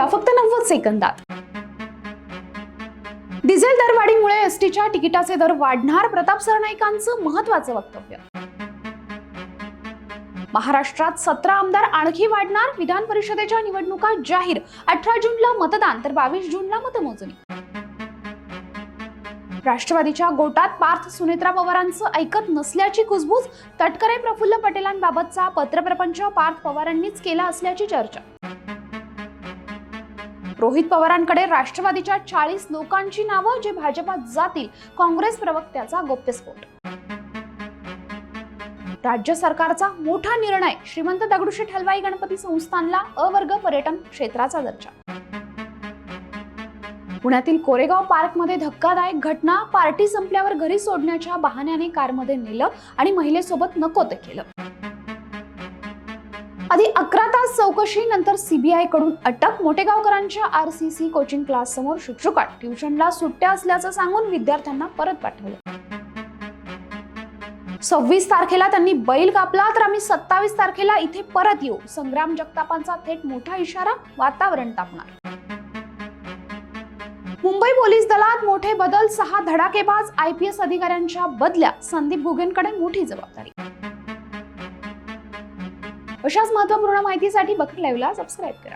पाहूया फक्त 90 सेकंदात। डिझेल दरवाढीमुळे एसटीच्या तिकिटाचे दर वाढणार, प्रताप सरनाईकांचं महत्त्वाचं वक्तव्य। महाराष्ट्रात 17 आमदार आणखी वाढणार, विधान परिषदेच्या निवडणुका जाहीर, 18 जूनला मतदान तर 22 जूनला मतमोजणी। राष्ट्रवादीच्या गोटात पार्थ सुनेत्रा पवारांचं ऐकत नसल्याची कुजबूज, तटकरे प्रफुल्ल पटेलांबाबतचा पत्रप्रपंच पार्थ पवारांनीच केला असल्याची चर्चा। रोहित पवारांकडे राष्ट्रवादीच्या 40 लोकांची नावं जे भाजपात जातील, काँग्रेस प्रवक्त्याचा गौप्यस्फोट। राज्य सरकारचा मोठा निर्णय, श्रीमंत दगडूशेठ हलवाई गणपती संस्थानला अ वर्ग पर्यटन क्षेत्राचा दर्जा। पुण्यातील कोरेगाव पार्कमध्ये धक्कादायक घटना, पार्टी संपल्यावर घरी सोडण्याच्या बहाण्याने कारमध्ये नेलं आणि महिलेसोबत नको ते केलं। आधी 11 तास चौकशी, नंतर सीबीआय कडून अटक, मोठेगावकरांच्या आरसीसी कोचिंग क्लास समोर शुकशुकाट, ट्युशनला सुट्ट्या असल्याचं सांगून विद्यार्थ्यांना परत पाठवलं। 26 तारखेला त्यांनी बैल कापला तर आम्ही 27 तारखेला इथे परत येऊ, संग्राम जगतापांचा थेट मोठा इशारा, वातावरण तापणार। मुंबई पोलीस दलात मोठे बदल, 6 धडाकेबाज IPS अधिकाऱ्यांच्या बदल्या, संदीप घुगेंकडे मोठी जबाबदारी। अशाच महत्त्वपूर्ण माहितीसाठी बखर लाईव्हला सबस्क्राईब करा।